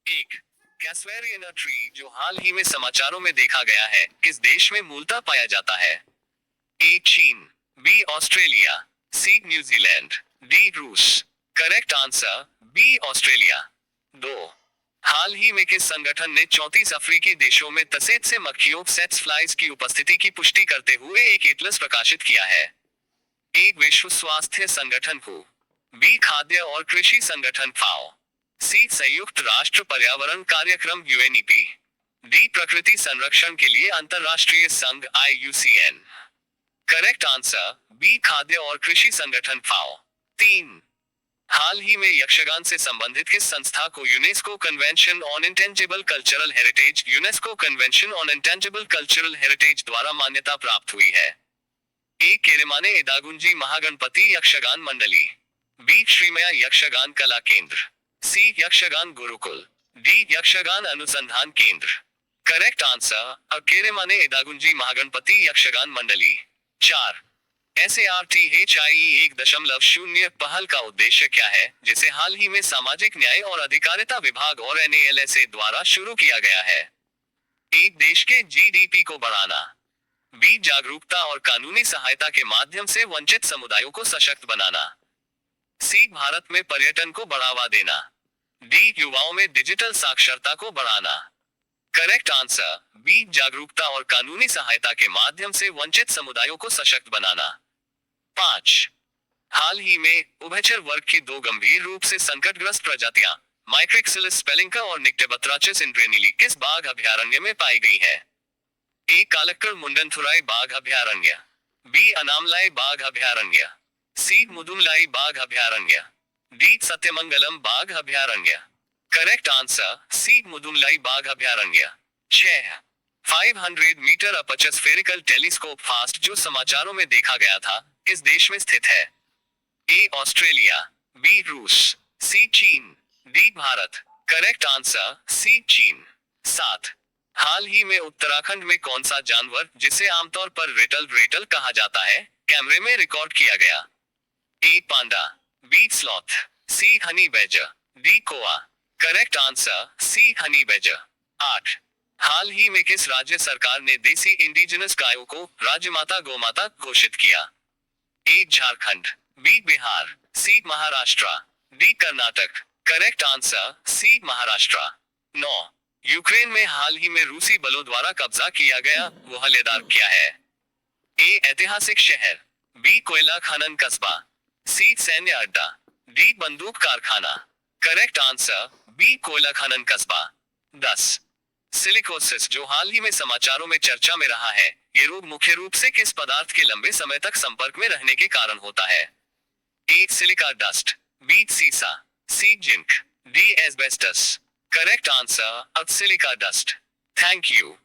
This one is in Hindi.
एक कैस्वेरियना ट्री जो हाल ही में समाचारों में देखा गया है, किस देश में मूलतः पाया जाता है? ए चीन, B Australia, C New Zealand, D रूस। Correct answer B Australia. दो हाल ही में किस संगठन ने 34 अफ्रीकी देशों में तसेत से मक्खियों सेट्स फ्लाइज की उपस्थिति की पुष्टि करते हुए एक एटलस प्रकाशित किया है? एक विश्व स्वास्थ्य संगठन को, बी खाद्य और कृषि संगठन फाओ, सी संयुक्त राष्ट्र पर्यावरण कार्यक्रम यूएनईपी, डी प्रकृति संरक्षण के लिए अंतरराष्ट्रीय संघ IUCN। करेक्ट आंसर बी खाद्य और कृषि संगठन फाओ। तीन हाल ही में यक्षगान से संबंधित किस संस्था को UNESCO convention on intangible cultural heritage UNESCO convention on intangible cultural heritage द्वारा मान्यता प्राप्त हुई है? ए केरेमाने इदागुंजी महागणपति यक्षगान मंडली, बी श्रीमया यक्षगान कला केंद्र, सी यक्षगान गुरुकुल, डी यक्षगान अनुसंधान केंद्र। करेक्ट आंसर अकेरेमाने इदागुंजी महागणपति यक्षगान मंडली। चार SARTHIE 1.0 पहल का उद्देश्य क्या है, जिसे हाल ही में सामाजिक न्याय और अधिकारिता विभाग और NALSA द्वारा शुरू किया गया है? एक देश के GDP को बढ़ाना, बी जागरूकता और कानूनी सहायता के माध्यम से वंचित समुदायों को सशक्त बनाना, सी भारत में पर्यटन को बढ़ावा देना, डी युवाओं में डिजिटल साक्षरता को बढ़ाना। करेक्ट आंसर बी जागरूकता और कानूनी सहायता के माध्यम से वंचित समुदायों को सशक्त बनाना। 5 हाल ही में उभयचर वर्ग की दो गंभीर रूप से संकटग्रस्त प्रजातियां माइक्रिक्सिलिस स्पेलिंका और निक्टेबथ्राचिस इंड्रेनिली किस बाघ अभयारण्य में पाई गई है? ए कालक्कड़ मुंडनथुराई बाघ अभयारण्य, बी अनामलाई बाघ अभयारण्य, सी मुदुमलाई बाघ अभयारण्य, डी सत्यमंगलम बाघ अभयारण्य। करेक्ट आंसर सी मुदुमलाई बाघ अभयारण्य। 6 500 metre aperture spherical telescope FAST जो समाचारों में देखा गया था, किस देश में स्थित है? ए ऑस्ट्रेलिया, बी रूस, सी चीन, D Bharat. Correct answer C चीन। 7 हाल ही में उत्तराखंड में कौन सा जानवर, जिसे आमतौर पर रेटल रेटल कहा जाता है, कैमरे में रिकॉर्ड किया गया? A panda, B sloth, C honey badger, D koala. Correct answer C honey badger. 8 हाल ही में किस राज्य सरकार ने देसी इंडिजिनस गायों को राजमाता गोमाता घोषित किया? A Jharkhand, B Bihar, C Maharashtra, D Karnataka. Correct answer C Maharashtra. 9 Ukraine में हाल ही में रूसी बलों द्वारा कब्जा किया गया वो हलेदार क्या है? ए ऐतिहासिक शहर, बी कोयला खनन कस्बा, सी सैन्य अड्डा, डी बंदूक कारखाना। करेक्ट आंसर बी कोयला खनन कस्बा। 10 सिलिकोसिस जो हाल ही में समाचारों में चर्चा में रहा है, ये रोग मुख्य रूप से किस पदार्थ के लंबे समय तक संपर्क में रहने के कारण होता है? ए सिलिका डस्ट, बी सीसा, C zinc, D asbestos. Correct answer अब सिलिका डस्ट। Thank you.